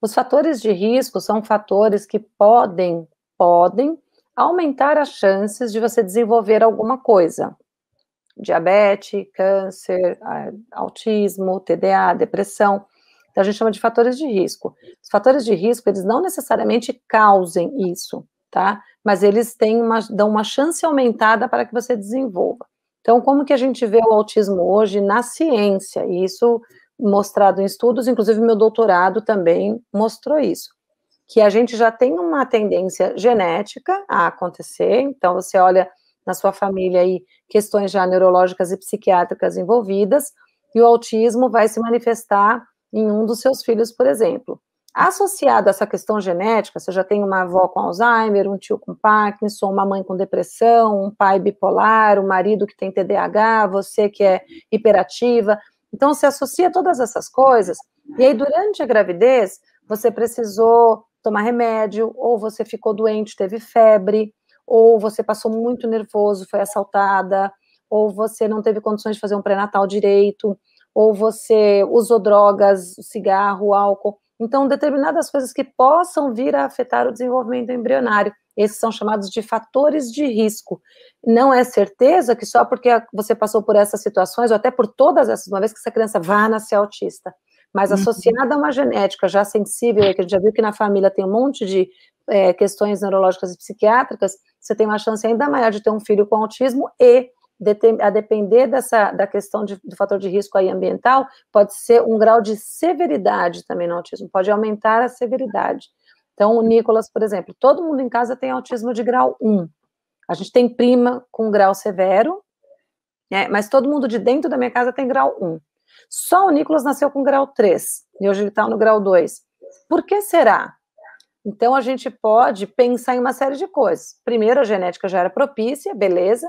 Os fatores de risco são fatores que podem aumentar as chances de você desenvolver alguma coisa. Diabetes, câncer, autismo, TDA, depressão. Então, a gente chama de fatores de risco. Os fatores de risco, eles não necessariamente causem isso, tá? Mas eles dão uma chance aumentada para que você desenvolva. Então, como que a gente vê o autismo hoje na ciência? E isso mostrado em estudos, inclusive meu doutorado também mostrou isso. Que a gente já tem uma tendência genética a acontecer, então você olha na sua família aí questões já neurológicas e psiquiátricas envolvidas, e o autismo vai se manifestar em um dos seus filhos, por exemplo. Associado a essa questão genética, você já tem uma avó com Alzheimer, um tio com Parkinson, uma mãe com depressão, um pai bipolar, um marido que tem TDAH, você que é hiperativa. Então, você associa todas essas coisas, e aí durante a gravidez, você precisou tomar remédio, ou você ficou doente, teve febre, ou você passou muito nervoso, foi assaltada, ou você não teve condições de fazer um pré-natal direito, ou você usou drogas, cigarro, álcool. Então, determinadas coisas que possam vir a afetar o desenvolvimento embrionário. Esses são chamados de fatores de risco. Não é certeza que só porque você passou por essas situações, ou até por todas essas, uma vez que essa criança vá nascer autista, mas associada a uma genética já sensível, que a gente já viu que na família tem um monte de questões neurológicas e psiquiátricas, você tem uma chance ainda maior de ter um filho com autismo e, a depender da questão do fator de risco aí ambiental, pode ser um grau de severidade também no autismo, pode aumentar a severidade. Então, o Nicolas, por exemplo, todo mundo em casa tem autismo de grau 1. A gente tem prima com grau severo, né, mas todo mundo de dentro da minha casa tem grau 1. Só o Nicolas nasceu com grau 3, e hoje ele está no grau 2. Por que será? Então, a gente pode pensar em uma série de coisas. Primeiro, a genética já era propícia, beleza,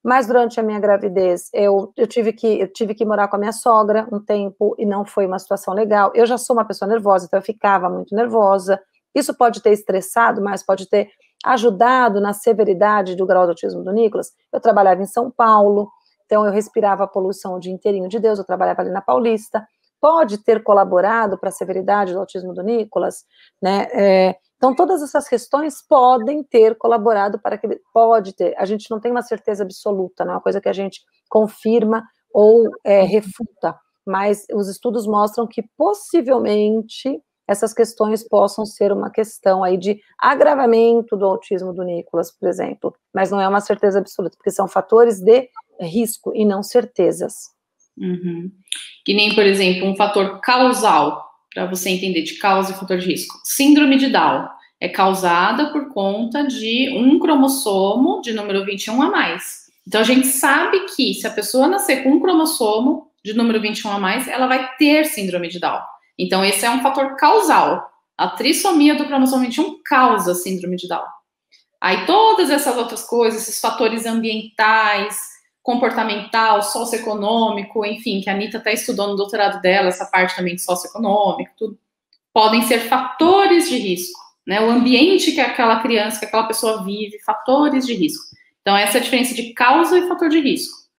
mas durante a minha gravidez, eu tive que morar com a minha sogra um tempo, e não foi uma situação legal. Eu já sou uma pessoa nervosa, então eu ficava muito nervosa. Isso pode ter estressado, mas pode ter ajudado na severidade do grau de autismo do Nicolas. Eu trabalhava em São Paulo, então eu respirava a poluição o dia inteirinho de Deus, eu trabalhava ali na Paulista. Pode ter colaborado para a severidade do autismo do Nicolas, né? Então, todas essas questões podem ter colaborado para que ele pode ter. A gente não tem uma certeza absoluta, não é uma coisa que a gente confirma ou refuta, mas os estudos mostram que possivelmente essas questões possam ser uma questão aí de agravamento do autismo do Nicolas, por exemplo, mas não é uma certeza absoluta, porque são fatores de risco e não certezas. Uhum. Que nem, por exemplo, um fator causal, para você entender de causa e fator de risco. Síndrome de Down é causada por conta de um cromossomo de número 21 a mais. Então, a gente sabe que se a pessoa nascer com um cromossomo de número 21 a mais, ela vai ter síndrome de Down. Então, esse é um fator causal. A trissomia do cromossomo 21 causa síndrome de Down. Aí, todas essas outras coisas, esses fatores ambientais, comportamental, socioeconômico, enfim, que a Anitta está estudando no doutorado dela, essa parte também de socioeconômico, tudo, podem ser fatores de risco, né? O ambiente que aquela criança, que aquela pessoa vive, fatores de risco. Então, essa é a diferença de causa e fator de risco.